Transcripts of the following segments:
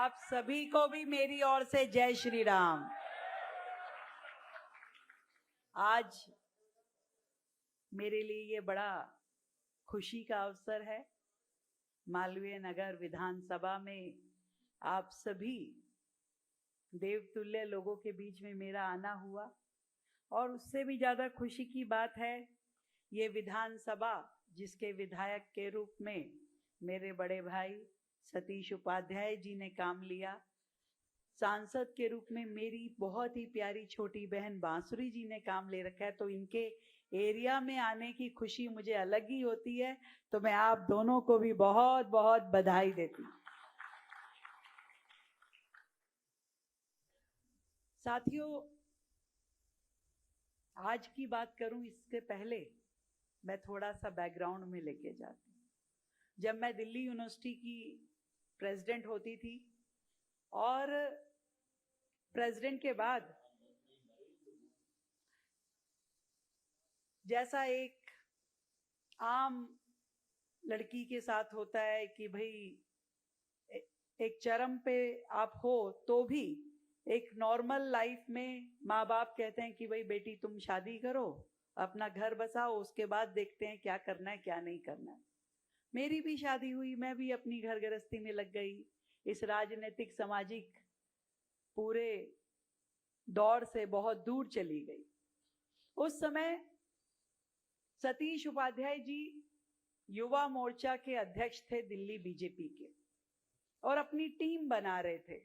आप सभी को भी मेरी ओर से जय श्री राम। आज मेरे लिए ये बड़ा खुशी का अवसर है। मालवीय नगर विधानसभा में आप सभी देवतुल्य लोगों के बीच में मेरा आना हुआ, और उससे भी ज्यादा खुशी की बात है ये विधानसभा जिसके विधायक के रूप में मेरे बड़े भाई सतीश उपाध्याय जी ने काम लिया, सांसद के रूप में मेरी बहुत ही प्यारी छोटी बहन बांसुरी जी ने काम ले रखा है। तो इनके एरिया में आने की खुशी मुझे अलग ही होती है। तो मैं आप दोनों को भी बहुत बहुत बधाई देती हूँ। साथियों, आज की बात करूं इसके पहले मैं थोड़ा सा बैकग्राउंड में लेके जाती हूँ। जब मैं दिल्ली यूनिवर्सिटी की प्रेसिडेंट होती थी और प्रेसिडेंट के बाद जैसा एक आम लड़की के साथ होता है कि भाई एक चरम पे आप हो तो भी एक नॉर्मल लाइफ में माँ बाप कहते हैं कि भाई बेटी तुम शादी करो, अपना घर बसाओ, उसके बाद देखते हैं क्या करना है क्या नहीं करना है। मेरी भी शादी हुई, मैं भी अपनी घर गृहस्थी में लग गई, इस राजनीतिक सामाजिक पूरे दौर से बहुत दूर चली गई। उस समय सतीश उपाध्याय जी युवा मोर्चा के अध्यक्ष थे दिल्ली बीजेपी के, और अपनी टीम बना रहे थे।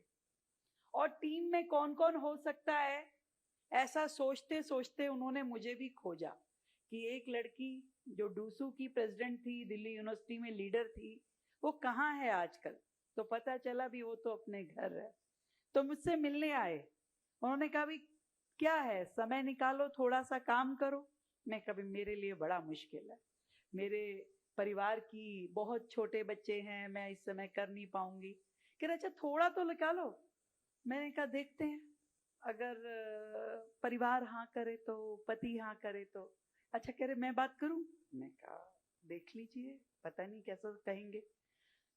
और टीम में कौन कौन हो सकता है ऐसा सोचते सोचते उन्होंने मुझे भी खोजा कि एक लड़की जो डूसू की प्रेसिडेंट थी, दिल्ली यूनिवर्सिटी में लीडर थी, वो कहाँ है आजकल। तो पता चला भी वो तो अपने घर है। तो मुझसे मिलने आए, उन्होंने कहा भी क्या है, समय निकालो, थोड़ा सा काम करो। मैं कभी, मेरे लिए बड़ा मुश्किल है, मेरे परिवार की बहुत छोटे बच्चे हैं, मैं इस समय कर नहीं पाऊंगी। कह रहे अच्छा थोड़ा तो निकालो। मैंने कहा देखते हैं, अगर परिवार हाँ करे तो, पति हाँ करे तो। अच्छा कह रहे मैं बात करूं। मैं कहा देख लीजिए, पता नहीं कैसा कहेंगे।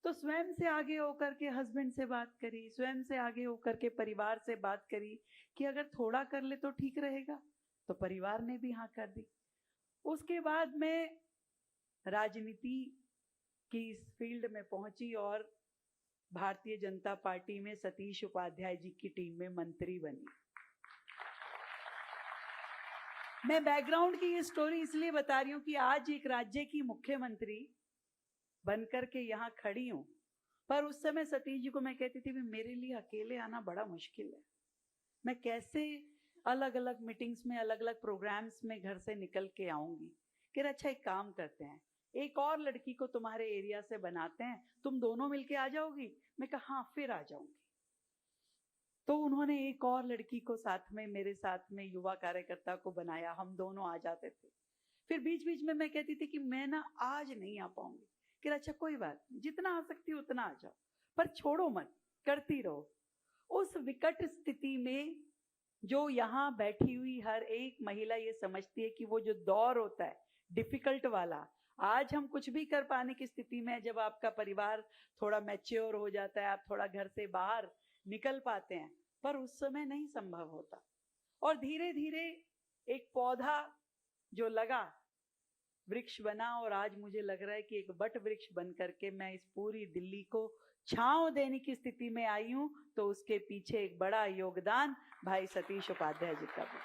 तो स्वयं से आगे होकर के हस्बैंड से बात करी, स्वयं से आगे होकर के परिवार से बात करी कि अगर थोड़ा कर ले तो ठीक रहेगा। तो परिवार ने भी हाँ कर दी। उसके बाद मैं राजनीति की इस फील्ड में पहुंची और भारतीय जनता पार्टी में सतीश उपाध्याय जी की टीम में मंत्री बनी। मैं बैकग्राउंड की ये स्टोरी इसलिए बता रही हूं कि आज एक राज्य की मुख्यमंत्री बनकर के यहाँ खड़ी हूं। पर उस समय सतीश जी को मैं कहती थी मेरे लिए अकेले आना बड़ा मुश्किल है, मैं कैसे अलग अलग मीटिंग्स में, अलग अलग प्रोग्राम्स में घर से निकल के आऊंगी। कि अच्छा एक काम करते हैं, एक और लड़की को तुम्हारे एरिया से बनाते हैं, तुम दोनों मिलके आ जाओगी। मैं कहा हाँ फिर आ जाऊंगी। तो उन्होंने एक और लड़की को साथ में, मेरे साथ में युवा कार्यकर्ता को बनाया, हम दोनों आ जाते थे। फिर बीच बीच में मैं कहती थी कि मैं ना आज नहीं आ पाऊंगी। कि अच्छा कोई बात नहीं, जितना आ सकती हो उतना आ जाओ, पर छोड़ो मत, करती रहो। उस विकट स्थिति में जो यहाँ बैठी हुई हर एक महिला ये समझती है कि वो जो दौर होता है डिफिकल्ट वाला, आज हम कुछ भी कर पाने की स्थिति में, जब आपका परिवार थोड़ा मैच्योर हो जाता है, आप थोड़ा घर से बाहर निकल पाते हैं, पर उस समय नहीं संभव होता। और धीरे धीरे एक पौधा जो लगा वृक्ष बना, और आज मुझे लग रहा है कि एक बट वृक्ष बन करके मैं इस पूरी दिल्ली को छांव देने की स्थिति में आई हूं। तो उसके पीछे एक बड़ा योगदान भाई सतीश उपाध्याय जी का भी।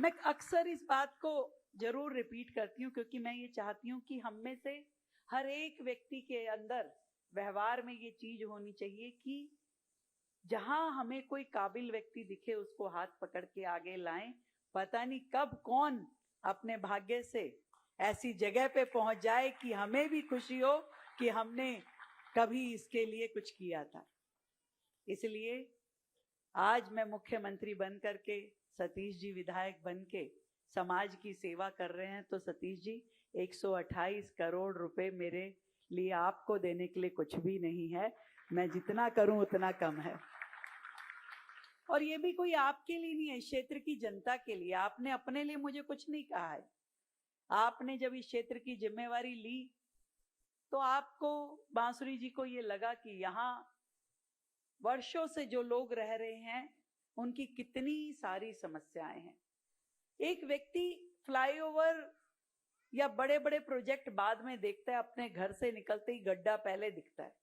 मैं अक्सर इस बात को जरूर रिपीट करती हूँ, क्योंकि मैं ये चाहती हूँ कि हम में से हर एक व्यक्ति के अंदर व्यवहार में ये चीज होनी चाहिए कि जहां हमें कोई काबिल व्यक्ति दिखे उसको हाथ पकड़ के आगे लाएं। पता नहीं कब कौन अपने भाग्य से ऐसी जगह पे पहुंच जाए कि हमें भी खुशी हो कि हमने कभी इसके लिए कुछ किया था। इसलिए आज मैं मुख्यमंत्री बन करके, सतीश जी विधायक बन के समाज की सेवा कर रहे हैं। तो सतीश जी 128 करोड़ रुपए मेरे लिए आपको देने के लिए कुछ भी नहीं है, मैं जितना करूं उतना कम है। और ये भी कोई आपके लिए नहीं है, क्षेत्र की जनता के लिए। आपने अपने लिए मुझे कुछ नहीं कहा है। आपने जब इस क्षेत्र की जिम्मेवारी ली तो आपको बांसुरी जी को ये लगा कि यहाँ वर्षों से जो लोग रह रहे हैं उनकी कितनी सारी समस्याएं हैं। एक व्यक्ति फ्लाईओवर या बड़े बड़े प्रोजेक्ट बाद में देखता है, अपने घर से निकलते ही गड्ढा पहले दिखता है।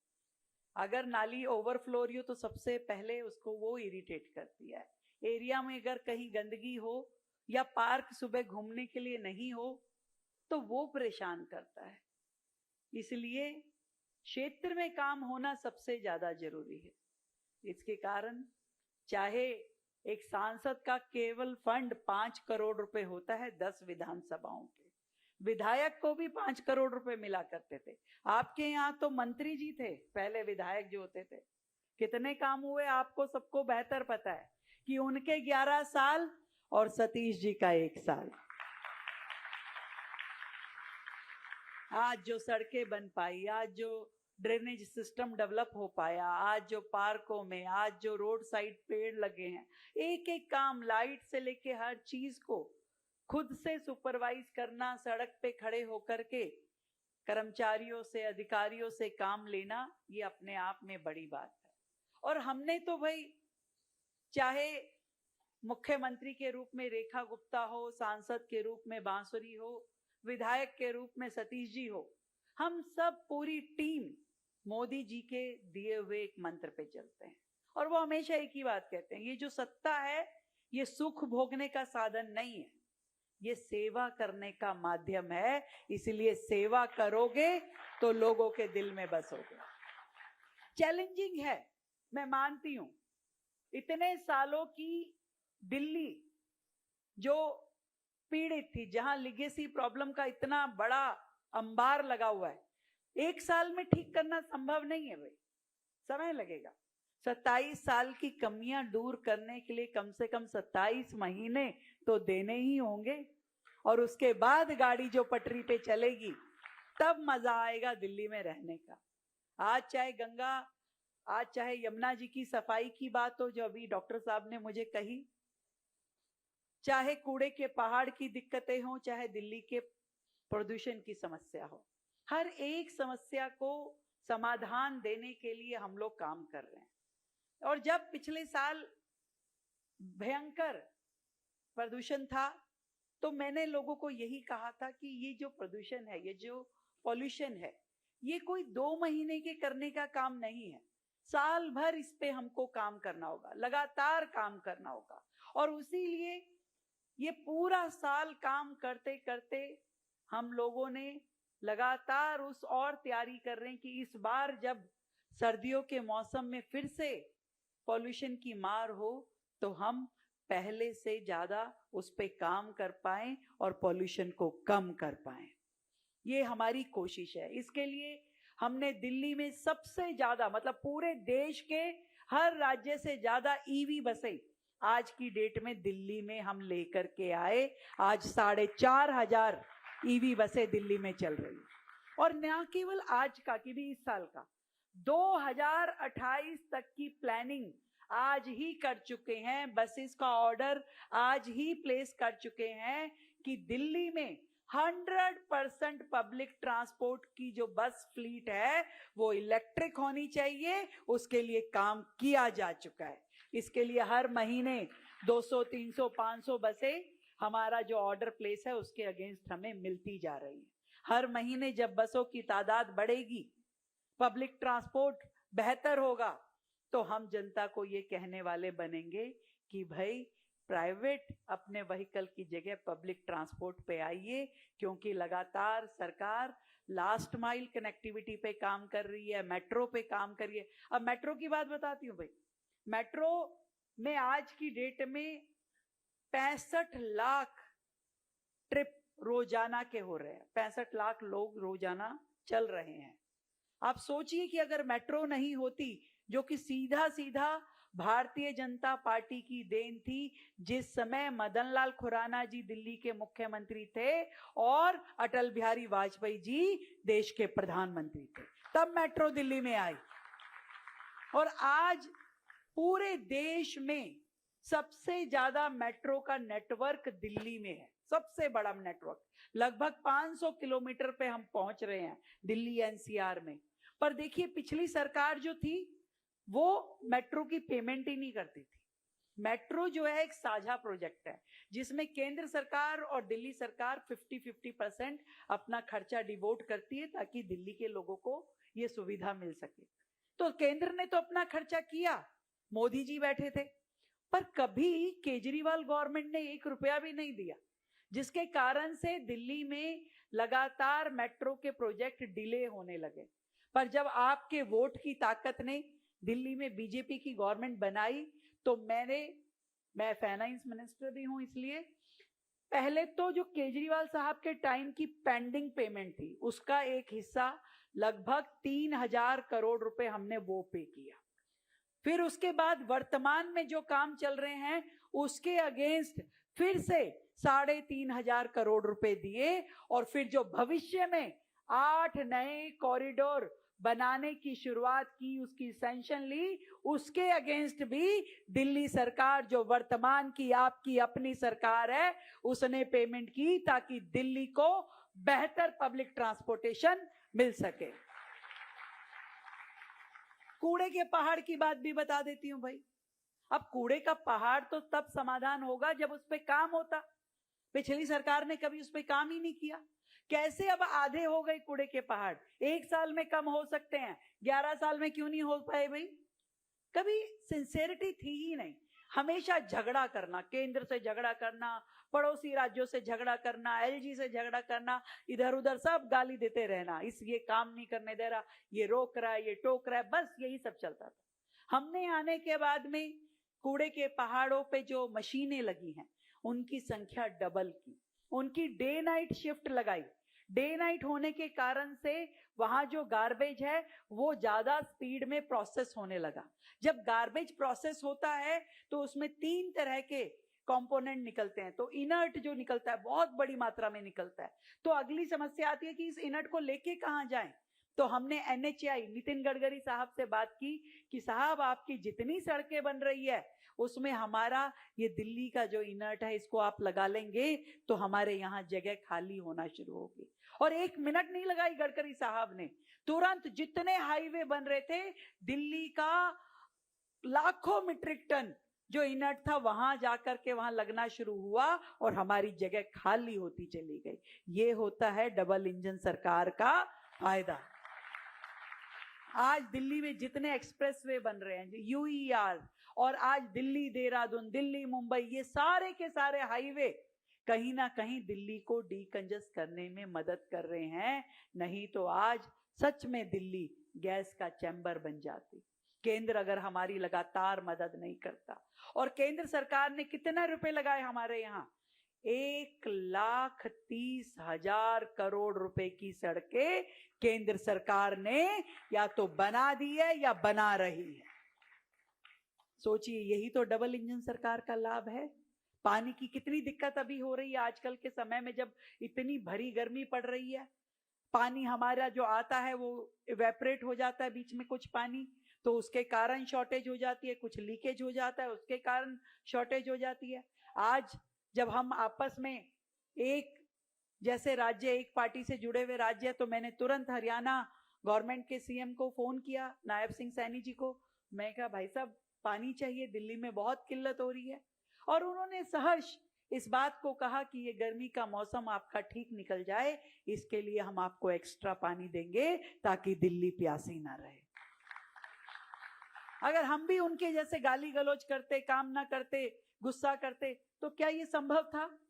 अगर नाली ओवरफ्लो रही हो तो सबसे पहले उसको वो इरिटेट करती है। एरिया में अगर कहीं गंदगी हो या पार्क सुबह घूमने के लिए नहीं हो तो वो परेशान करता है। इसलिए क्षेत्र में काम होना सबसे ज्यादा जरूरी है। इसके कारण चाहे एक सांसद का केवल फंड 5 करोड़ रुपए होता है 10 विधानसभाओं के, विधायक को भी 5 करोड़ रुपए मिला करते थे। आपके यहाँ तो मंत्री जी थे पहले, विधायक जो होते थे, कितने काम हुए आपको सबको बेहतर पता है कि उनके 11 साल और सतीश जी का 1 साल। आज जो सड़कें बन पाई, आज जो ड्रेनेज सिस्टम डेवलप हो पाया, आज जो पार्कों में, आज जो रोड साइड पेड़ लगे हैं, एक एक काम, लाइट से लेके हर चीज को खुद से सुपरवाइज करना, सड़क पे खड़े होकर के कर्मचारियों से, अधिकारियों से काम लेना, ये अपने आप में बड़ी बात है। और हमने तो भाई, चाहे मुख्यमंत्री के रूप में रेखा गुप्ता हो, सांसद के रूप में बांसुरी हो, विधायक के रूप में सतीश जी हो, हम सब पूरी टीम मोदी जी के दिए हुए एक मंत्र पे चलते हैं। और वो हमेशा एक ही बात कहते हैं, ये जो सत्ता है ये सुख भोगने का साधन नहीं है, ये सेवा करने का माध्यम है। इसलिए सेवा करोगे तो लोगों के दिल में बसोगे। चैलेंजिंग है, मैं मानती हूं। इतने सालों की दिल्ली जो पीड़ित थी, जहां लिगेसी प्रॉब्लम का इतना बड़ा अंबार लगा हुआ है, 1 साल में ठीक करना संभव नहीं है भाई, समय लगेगा। 27 साल की कमियां दूर करने के लिए कम से कम 27 महीने तो देने ही होंगे। और उसके बाद गाड़ी जो पटरी पे चलेगी तब मजा आएगा दिल्ली में रहने का। आज चाहे गंगा, आज चाहे यमुना जी की सफाई की बात हो जो अभी डॉक्टर साहब ने मुझे कही, चाहे कूड़े के पहाड़ की दिक्कतें हो, चाहे दिल्ली के प्रदूषण की समस्या हो, हर एक समस्या को समाधान देने के लिए हम लोग काम कर रहे हैं। और जब पिछले साल भयंकर प्रदूषण था तो मैंने लोगों को यही कहा था कि ये जो प्रदूषण है, ये जो पॉल्यूशन है, ये कोई 2 महीने के करने का काम नहीं है, साल भर इस पे हमको काम करना होगा, लगातार काम करना होगा। और उसी लिए ये पूरा साल काम करते करते हम लोगों ने लगातार उस और तैयारी कर रहे हैं कि इस बार जब सर्दियों के मौसम में फिर से पॉल्यूशन की मार हो तो हम पहले से ज्यादा उस पे काम कर पाएं और पॉल्यूशन को कम कर पाएं। ये हमारी कोशिश है। इसके लिए हमने दिल्ली में सबसे ज्यादा, मतलब पूरे देश के हर राज्य से ज्यादा ईवी बसें आज की डेट में दिल्ली में हम लेकर के आए। आज 4,500 ईवी बसें दिल्ली में चल रही है। और न केवल आज का, कि भी इस साल का 2028 तक की प्लानिंग आज ही कर चुके हैं, बसेस का ऑर्डर आज ही प्लेस कर चुके हैं कि दिल्ली में 100% पब्लिक ट्रांसपोर्ट की जो बस फ्लीट है वो इलेक्ट्रिक होनी चाहिए। उसके लिए काम किया जा चुका है। इसके लिए हर महीने 200, 300, 500 बसें हमारा जो ऑर्डर प्लेस है उसके अगेंस्ट हमें मिलती जा रही है। हर महीने जब बसों की तादाद बढ़ेगी, पब्लिक ट्रांसपोर्ट बेहतर होगा, तो हम जनता को ये कहने वाले बनेंगे कि भाई प्राइवेट अपने व्हीकल की जगह पब्लिक ट्रांसपोर्ट पे आइए, क्योंकि लगातार सरकार लास्ट माइल कनेक्टिविटी पे काम कर रही है, मेट्रो पे काम कर रही है। अब मेट्रो की बात बताती हूँ भाई। मेट्रो में आज की डेट में 65 लाख ट्रिप रोजाना के हो रहे हैं, 65 लाख लोग रोजाना चल रहे हैं। आप सोचिए कि अगर मेट्रो नहीं होती, जो कि सीधा सीधा भारतीय जनता पार्टी की देन थी, जिस समय मदन लाल खुराना जी दिल्ली के मुख्यमंत्री थे और अटल बिहारी वाजपेयी जी देश के प्रधानमंत्री थे, तब मेट्रो दिल्ली में आई। और आज पूरे देश में सबसे ज्यादा मेट्रो का नेटवर्क दिल्ली में है। सबसे बड़ा नेटवर्क, लगभग 500 किलोमीटर पे हम पहुंच रहे हैं दिल्ली एनसीआर में। पर देखिए पिछली सरकार जो थी वो मेट्रो की पेमेंट ही नहीं करती थी। मेट्रो जो है एक साझा प्रोजेक्ट है जिसमें केंद्र सरकार और दिल्ली सरकार 50-50% अपना खर्चा डिवोट करती है ताकि दिल्ली के लोगों को ये सुविधा मिल सके। तो केंद्र ने तो अपना खर्चा किया, मोदी जी बैठे थे, पर कभी केजरीवाल गवर्नमेंट ने 1 रुपया भी नहीं दिया, जिसके कारण से दिल्ली में लगातार मेट्रो के प्रोजेक्ट डिले होने लगे। पर जब आपके वोट की ताकत ने दिल्ली में बीजेपी की गवर्नमेंट बनाई तो मैं फाइनेंस मिनिस्टर भी हूं, इसलिए पहले तो जो केजरीवाल साहब के टाइम की पेंडिंग पेमेंट थी उसका एक हिस्सा लगभग 3000 करोड़ रुपए हमने वो पे किया। फिर उसके बाद वर्तमान में जो काम चल रहे हैं उसके अगेंस्ट फिर से 3500 करोड़ रुपए दिए, और फिर जो भविष्य में 8 नए कॉरिडोर बनाने की शुरुआत की, उसकी सैंक्शन ली, उसके अगेंस्ट भी दिल्ली सरकार जो वर्तमान की आपकी अपनी सरकार है उसने पेमेंट की ताकि दिल्ली को बेहतर पब्लिक ट्रांसपोर्टेशन मिल सके। कूड़े के पहाड़ की बात भी बता देती हूं भाई। अब कूड़े का पहाड़ तो तब समाधान होगा जब उस पे काम होता। पिछली सरकार ने कभी उस पे काम ही नहीं किया। कैसे अब आधे हो गए कूड़े के पहाड़? 1 साल में कम हो सकते हैं, 11 साल में क्यों नहीं हो पाए भाई? कभी सिंसेरिटी थी ही नहीं। हमेशा झगड़ा करना, केंद्र से झगड़ा करना, पड़ोसी राज्यों से झगड़ा करना, एलजी से झगड़ा करना, इधर उधर सब गाली देते रहना, इस ये काम नहीं करने दे रहा, ये रोक रहा है, ये टोक रहा है, बस यही सब चलता था। हमने आने के बाद में कूड़े के पहाड़ों पे जो मशीनें लगी हैं उनकी संख्या डबल की, उनकी डे नाइट शिफ्ट लगाई। डे नाइट होने के कारण से वहां जो गार्बेज है वो ज्यादा स्पीड में प्रोसेस होने लगा। जब गार्बेज प्रोसेस होता है तो उसमें 3 तरह के कंपोनेंट निकलते हैं, तो इनर्ट जो निकलता है बहुत बड़ी मात्रा में निकलता है। तो अगली समस्या आती है कि इस इनर्ट को लेके कहां जाएं। तो हमने एनएचएआई नितिन गडकरी साहब से बात की कि साहब आपकी जितनी सड़कें बन रही है उसमें हमारा ये दिल्ली का जो इनर्ट है इसको आप लगा लेंगे तो हमारे यहाँ जगह खाली होना शुरू होगी। और 1 मिनट नहीं लगाई गडकरी साहब ने, तुरंत जितने हाईवे बन रहे थे दिल्ली का लाखों मीट्रिक टन जो इनर्ट था वहां जाकर के वहां लगना शुरू हुआ और हमारी जगह खाली होती चली गई। ये होता है डबल इंजन सरकार का फायदा। आज दिल्ली में जितने एक्सप्रेसवे बन रहे हैं, यूईआर, और आज दिल्ली देहरादून, दिल्ली मुंबई, ये सारे के सारे हाईवे कहीं ना कहीं दिल्ली को डीकंजस्ट करने में मदद कर रहे हैं। नहीं तो आज सच में दिल्ली गैस का चैम्बर बन जाती, केंद्र अगर हमारी लगातार मदद नहीं करता। और केंद्र सरकार ने कितना रुपए लगाए हमारे यहाँ? 1,30,000 करोड़ रुपए की सड़कें केंद्र सरकार ने या तो बना दी है या बना रही है। सोचिए, यही तो डबल इंजन सरकार का लाभ है। पानी की कितनी दिक्कत अभी हो रही है आजकल के समय में, जब इतनी भरी गर्मी पड़ रही है। पानी हमारा जो आता है वो इवेपोरेट हो जाता है बीच में कुछ पानी, तो उसके कारण शॉर्टेज हो जाती है, कुछ लीकेज हो जाता है उसके कारण शॉर्टेज हो जाती है। आज जब हम आपस में एक जैसे राज्य, एक पार्टी से जुड़े हुए राज्य, तो मैंने तुरंत हरियाणा गवर्नमेंट के सीएम को फोन किया, नायब सिंह सैनी जी को। मैं कहा भाई साहब पानी चाहिए, दिल्ली में बहुत किल्लत हो रही है। और उन्होंने सहर्ष इस बात को कहा कि ये गर्मी का मौसम आपका ठीक निकल जाए, इसके लिए हम आपको एक्स्ट्रा पानी देंगे ताकि दिल्ली प्यासी ना रहे। अगर हम भी उनके जैसे गाली गलौज करते, काम ना करते, गुस्सा करते, तो क्या ये संभव था?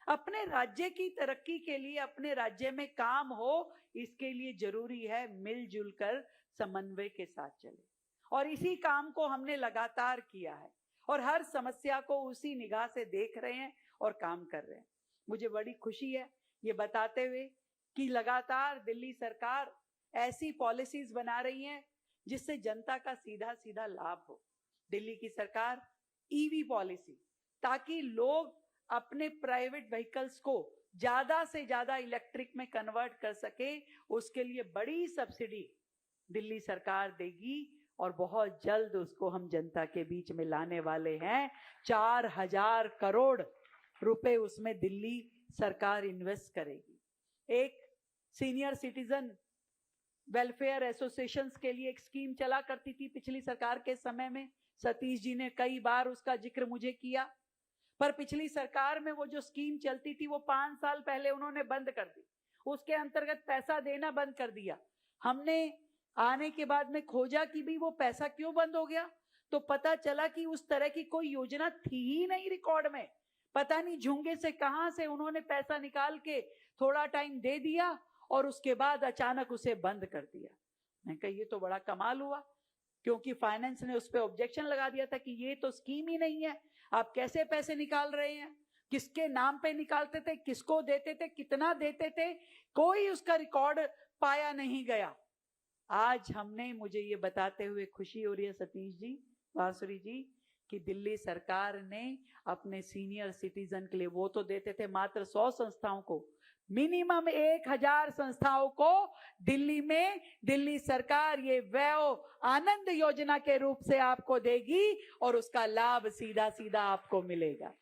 अपने राज्य की तरक्की के लिए, अपने राज्य में काम हो, इसके लिए जरूरी है मिलजुल कर समन्वय के साथ चले। और इसी काम को हमने लगातार किया है और हर समस्या को उसी निगाह से देख रहे हैं और काम कर रहे हैं। मुझे बड़ी खुशी है ये बताते हुए कि लगातार दिल्ली सरकार ऐसी पॉलिसीज बना रही है जिससे जनता का सीधा सीधा लाभ हो। दिल्ली की सरकार ईवी पॉलिसी, ताकि लोग अपने प्राइवेट व्हीकल्स को ज्यादा से ज्यादा इलेक्ट्रिक में कन्वर्ट कर सके, उसके लिए बड़ी सब्सिडी दिल्ली सरकार देगी और बहुत जल्द उसको हम जनता के बीच में लाने वाले हैं। 4000 करोड़ रुपए उसमें दिल्ली सरकार इन्वेस्ट करेगी। एक सीनियर सिटीजन वेलफेयर एसोसिएशंस के लिए एक स्कीम चला करती थी पिछली सरकार के समय में, सतीश जी ने कई बार उसका जिक्र मुझे किया, पर पिछली सरकार में वो जो स्कीम चलती थी वो 5 साल पहले उन्होंने बंद कर दी, उसके अंतर्गत पैसा देना बंद कर दिया। हमने आने के बाद में खोजा कि भी वो पैसा क्यों बंद हो गया, तो पता चला कि उस तरह की कोई योजना थी ही नहीं रिकॉर्ड में। पता नहीं झुंगे से कहां से उन्होंने पैसा निकाल के थोड़ा टाइम दे दिया और उसके बाद अचानक उसे बंद कर दिया। मैं कहा ये तो बड़ा कमाल हुआ, क्योंकि फाइनेंस ने उस पर ऑब्जेक्शन लगा दिया था कि ये तो स्कीम ही नहीं है, आप कैसे पैसे निकाल रहे हैं, किसके नाम पे निकालते थे, किसको देते थे, कितना देते थे, कोई उसका रिकॉर्ड पाया नहीं गया। आज हमने, मुझे ये बताते हुए खुशी हो रही है सतीश जी, बांसुरी जी, कि दिल्ली सरकार ने अपने सीनियर सिटीजन के लिए, वो तो देते थे मात्र 100 संस्थाओं को, मिनिमम 1000 संस्थाओं को दिल्ली में दिल्ली सरकार ये वैव आनंद योजना के रूप से आपको देगी और उसका लाभ सीधा सीधा आपको मिलेगा।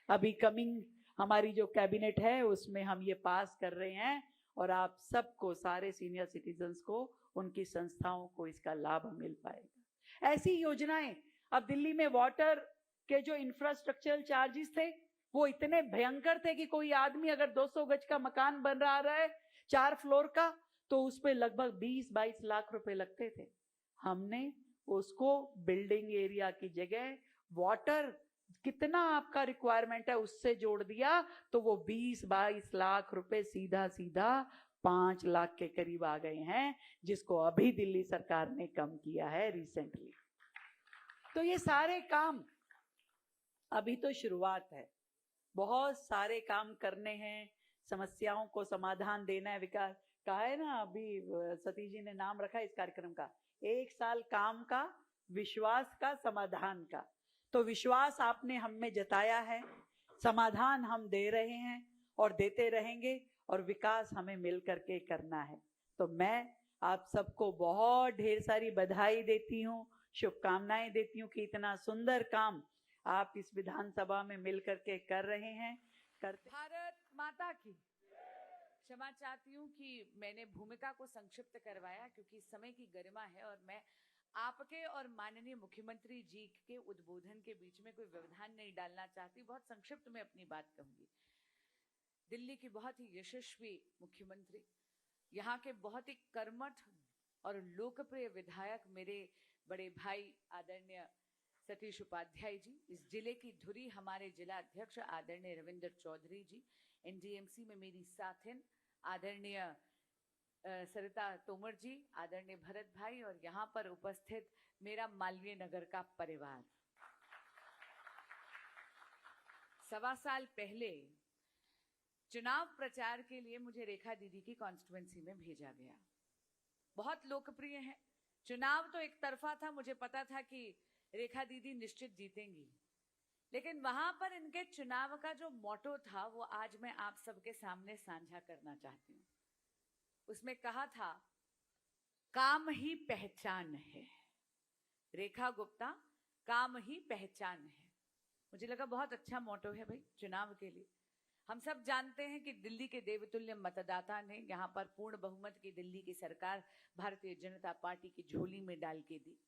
अभी कमिंग हमारी जो कैबिनेट है उसमें हम ये पास कर रहे हैं और आप सबको, सारे सीनियर सिटीजन्स को, उनकी संस्थाओं को इसका लाभ मिल पाएगा। ऐसी योजनाएं, अब दिल्ली में वाटर के जो इंफ्रास्ट्रक्चरल चार्जेस थे वो इतने भयंकर थे कि कोई आदमी अगर 200 गज का मकान बन रहा है 4 फ्लोर का, तो उस पे लगभग 20-22 लाख रुपए लगते थे। हमने उसको बिल्डिंग एरिया की जगह वाटर कितना आपका रिक्वायरमेंट है उससे जोड़ दिया, तो वो 20-22 लाख रुपए सीधा सीधा 5 लाख के करीब आ गए हैं, जिसको अभी दिल्ली सरकार ने कम किया है रिसेंटली। तो ये सारे काम अभी तो शुरुआत है, बहुत सारे काम करने हैं, समस्याओं को समाधान देना है, विकास कहा है ना, अभी सतीश जी ने नाम रखा इस कार्यक्रम का, 1 साल काम का, विश्वास का, समाधान का। तो विश्वास आपने हम में जताया है, समाधान हम दे रहे हैं और देते रहेंगे, और विकास हमें मिल करके करना है। तो मैं आप सबको बहुत ढेर सारी बधाई देती हूँ, शुभकामनाएं देती हूँ कि इतना सुंदर काम आप इस विधानसभा में मिल करके कर रहे हैं। भारत माता की। क्षमा चाहती हूँ कि मैंने भूमिका को संक्षिप्त करवाया, क्योंकि समय की गरिमा है और मैं आपके और माननीय मुख्यमंत्री जी के उद्बोधन के बीच में कोई व्यवधान नहीं डालना चाहती। बहुत संक्षिप्त में अपनी बात कहूंगी। दिल्ली की बहुत ही यशस्वी मुख्यमंत्री, यहाँ के बहुत ही कर्मठ और लोकप्रिय विधायक मेरे बड़े भाई आदरणीय सतीश उपाध्याय जी, इस जिले की धुरी हमारे जिला अध्यक्ष आदरणीय रविंद्र चौधरी जी, एनडीएमसी में मेरी साथिन आदरणीय सरिता तोमर जी, आदरणीय भरत भाई, और यहाँ पर उपस्थित मेरा मालवीय नगर का परिवार। 1.25 साल पहले चुनाव प्रचार के लिए मुझे रेखा दीदी की कॉन्स्टिट्यूएंसी में भेजा गया। बहुत लोकप्रिय है, चुनाव तो एक तरफा था, मुझे पता था कि रेखा दीदी निश्चित जीतेंगी, लेकिन वहां पर इनके चुनाव का जो मोटो था वो आज मैं आप सबके सामने साझा करना चाहती हूँ। उसमें कहा था, काम ही पहचान है। रेखा गुप्ता, काम ही पहचान है। मुझे लगा बहुत अच्छा मोटो है भाई चुनाव के लिए। हम सब जानते हैं कि दिल्ली के देवतुल्य मतदाता ने यहाँ पर पूर्ण बहुमत की दिल्ली की सरकार भारतीय जनता पार्टी की झोली में डाल के दी।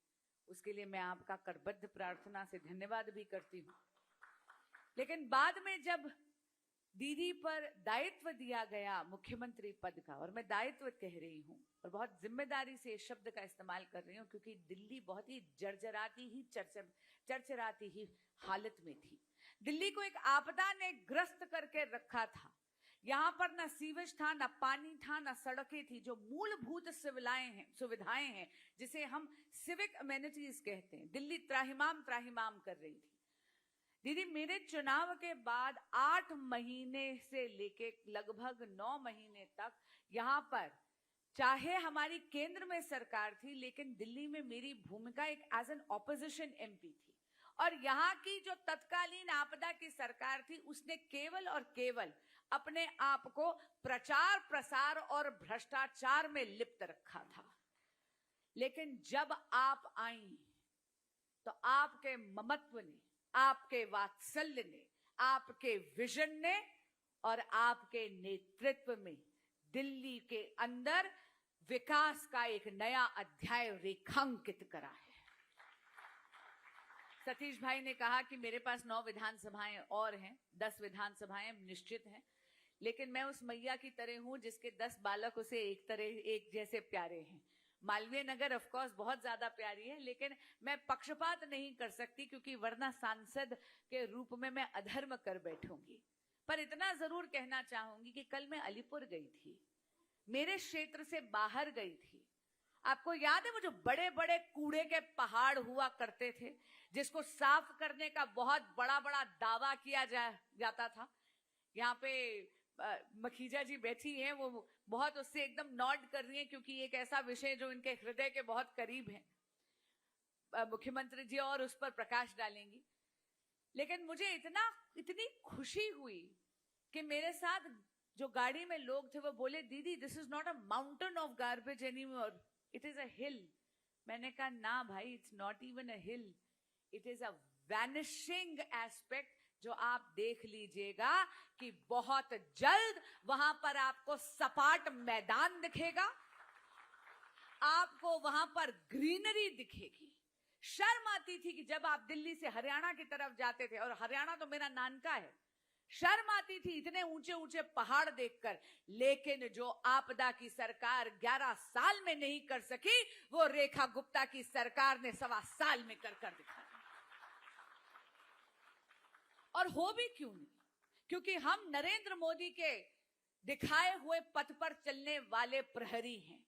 उसके लिए मैं आपका करबद्ध प्रार्थना से धन्यवाद भी करती हूँ। लेकिन बाद में जब दीदी पर दायित्व दिया गया मुख्यमंत्री पद का, और मैं दायित्व कह रही हूँ और बहुत जिम्मेदारी से इस शब्द का इस्तेमाल कर रही हूँ, क्योंकि दिल्ली बहुत ही जर्जराती ही चरचराती ही हालत में थी। दिल्ली को एक आपदा ने ग्रस्त करके रखा था। यहाँ पर न सीवेज था, न पानी था, न सड़कें थी। जो मूलभूत सुविधाएं हैं जिसे हम सिविक अमेनिटीज कहते हैं, दिल्ली त्राहिमाम कर रही थी। दीदी, मेरे चुनाव के बाद 8 महीने से लेके लगभग 9 महीने तक यहाँ पर, चाहे हमारी केंद्र में सरकार थी, लेकिन दिल्ली में मेरी भूमिका एक एज एन ऑपोजिशन एमपी थी। और यहाँ की जो तत्कालीन आपदा की सरकार थी, उसने केवल और केवल अपने आप को प्रचार प्रसार और भ्रष्टाचार में लिप्त रखा था। लेकिन जब आप आई तो आपके ममत्व ने, आपके वात्सल्य ने, आपके विजन ने और आपके नेतृत्व में दिल्ली के अंदर विकास का एक नया अध्याय रेखांकित करा है। सतीश भाई ने कहा कि मेरे पास 9 विधानसभाएं और हैं, 10 विधानसभाएं निश्चित हैं, लेकिन मैं उस मैया की तरह हूं जिसके 10 बालक उसे एक जैसे प्यारे हैं। मालवीय नगर ऑफ कोर्स बहुत ज्यादा प्यारी है, लेकिन मैं पक्षपात नहीं कर सकती क्योंकि वरना सांसद के रूप में मैं अधर्म कर बैठूंगी। पर इतना जरूर कहना चाहूंगी कि कल मैं अलीपुर गई थी, मेरे क्षेत्र से बाहर गई थी। आपको याद है वो जो बड़े बड़े कूड़े के पहाड़ हुआ करते थे, जिसको साफ करने का बहुत बड़ा बड़ा दावा किया जाता था। यहाँ पे मखीजा जी बैठी हैं, वो बहुत उससे एकदम नॉड कर रही हैं क्योंकि एक ऐसा विषय जो इनके हृदय के बहुत करीब है। मुख्यमंत्री जी और उस पर प्रकाश डालेंगी। लेकिन मुझे इतनी खुशी हुई कि मेरे साथ जो गाड़ी में लोग थे वो बोले, दीदी this is not a mountain of garbage anymore, it is a hill. मैंने कहा ना भाई, it's not even a hill, it is a vanishing aspect जो आप देख लीजिएगा कि बहुत जल्द वहां पर आपको सपाट मैदान दिखेगा, आपको वहां पर ग्रीनरी दिखेगी। शर्म आती थी कि जब आप दिल्ली से हरियाणा की तरफ जाते थे, और हरियाणा तो मेरा नानका है, शर्म आती थी इतने ऊंचे ऊंचे पहाड़ देखकर। लेकिन जो आपदा की सरकार 11 साल में नहीं कर सकी, वो रेखा गुप्ता की सरकार ने 1.25 साल में कर दिखाया। और हो भी क्यों नहीं, क्योंकि हम नरेंद्र मोदी के दिखाए हुए पथ पर चलने वाले प्रहरी हैं।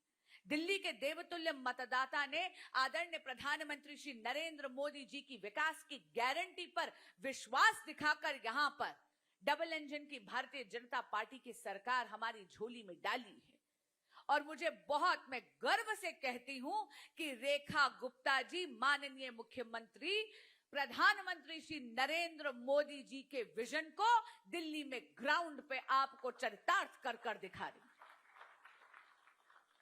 दिल्ली के देवतुल्य मतदाता ने आदरणीय प्रधानमंत्री श्री नरेंद्र मोदी जी की विकास की गारंटी पर विश्वास दिखाकर यहां पर डबल इंजन की भारतीय जनता पार्टी की सरकार हमारी झोली में डाली है। और मुझे मैं गर्व से कहती हूं कि रेखा गुप्ता जी, माननीय मुख्यमंत्री प्रधानमंत्री श्री नरेंद्र मोदी जी के विजन को दिल्ली में ग्राउंड पे आपको चरितार्थ कर दिखा रही।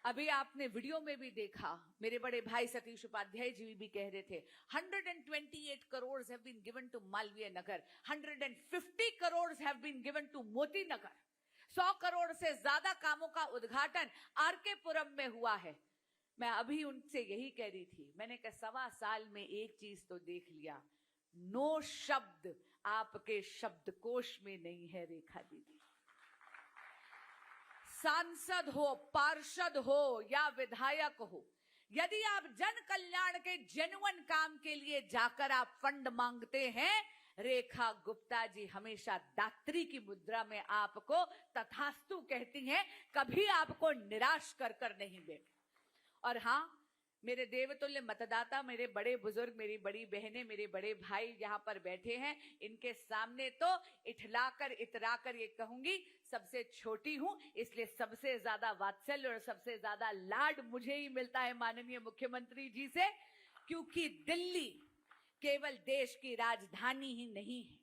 अभी आपने वीडियो में भी देखा, मेरे बड़े भाई सतीश उपाध्याय जी भी कह रहे थे, 128 crore have been given to Malviya Nagar, 150 crore have been given to Moti Nagar. 100 crore से ज्यादा कामों का उद्घाटन आरके पुरम में हुआ है। मैं अभी उनसे यही कह रही थी, मैंने कहा 1.25 साल में एक चीज तो देख लिया, नो शब्द आपके शब्दकोश में नहीं है रेखा दीदी। सांसद हो, पार्षद हो या विधायक हो, यदि आप जन कल्याण के जेन्युइन काम के लिए जाकर आप फंड मांगते हैं, रेखा गुप्ता जी हमेशा दात्री की मुद्रा में आपको तथास्तु कहती हैं, कभी आपको निराश कर नहीं देती। और हाँ, मेरे देवतुल्य मतदाता, मेरे बड़े बुजुर्ग, मेरी बड़ी बहनें, मेरे बड़े भाई यहाँ पर बैठे हैं, इनके सामने तो इतराकर ये कहूंगी, सबसे छोटी हूं, इसलिए सबसे ज्यादा वात्सल्य और सबसे ज्यादा लाड मुझे ही मिलता है माननीय मुख्यमंत्री जी से, क्योंकि दिल्ली केवल देश की राजधानी ही नहीं है,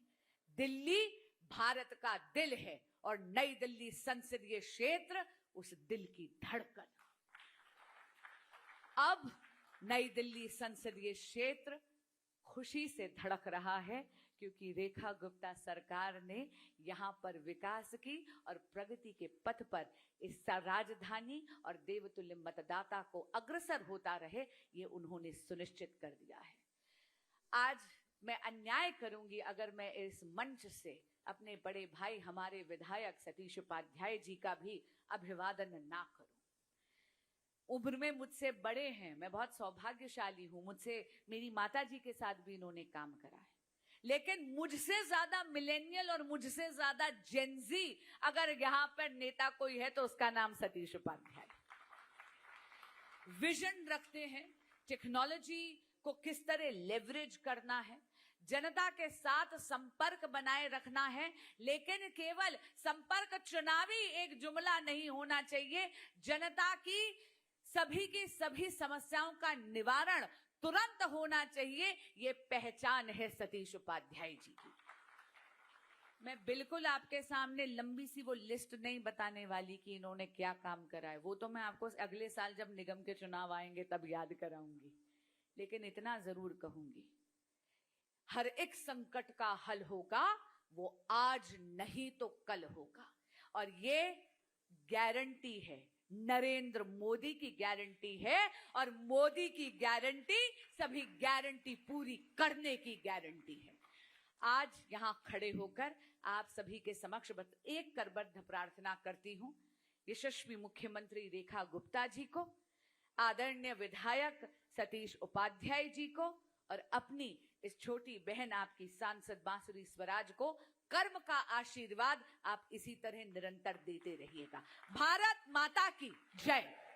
दिल्ली भारत का दिल है। और नई दिल्ली संसदीय क्षेत्र उस दिल की धड़कन। अब नई दिल्ली संसदीय क्षेत्र खुशी से धड़क रहा है क्योंकि रेखा गुप्ता सरकार ने यहां पर विकास की और प्रगति के पथ पर इस राजधानी और देवतुल्य मतदाता को अग्रसर होता रहे, ये उन्होंने सुनिश्चित कर दिया है। आज मैं अन्याय करूंगी अगर मैं इस मंच से अपने बड़े भाई, हमारे विधायक सतीश उपाध्याय जी का भी अभिवादन ना करूं। उम्र में मुझसे बड़े हैं, मैं बहुत सौभाग्यशाली हूं, मुझसे मेरी माता जी के साथ भी इन्होंने काम करा है, लेकिन मुझसे ज्यादा मिलेनियल और मुझसे ज्यादा जेनजी अगर यहां पर नेता कोई है तो उसका नाम सतीश उपाध्याय। विजन रखते हैं, टेक्नोलॉजी को किस तरह लेवरेज करना है, जनता के साथ संपर्क बनाए रखना है, लेकिन केवल संपर्क चुनावी एक जुमला नहीं होना चाहिए। जनता की सभी समस्याओं का निवारण तुरंत होना चाहिए, ये पहचान है सतीश उपाध्याय जी की। मैं बिल्कुल आपके सामने लंबी सी वो लिस्ट नहीं बताने वाली कि इन्होंने क्या काम करा है, वो तो मैं आपको अगले साल जब निगम के चुनाव आएंगे तब याद कराऊंगी, लेकिन इतना जरूर कहूंगी, हर एक संकट का हल होगा वो आज नहीं तो कल होगा। और ये गारंटी है, नरेंद्र मोदी की गारंटी है, और मोदी की गारंटी सभी गारंटी पूरी करने की गारंटी है। आज यहां खड़े होकर आप सभी के समक्ष बस एक करबद्ध प्रार्थना करती हूं, यशस्वी मुख्यमंत्री रेखा गुप्ता जी को, आदरणीय विधायक सतीश उपाध्याय जी को, और अपनी इस छोटी बहन आपकी सांसद बांसुरी स्वराज को कर्म का आशीर्वाद आप इसी तरह निरंतर देते रहिएगा। भारत माता की जय।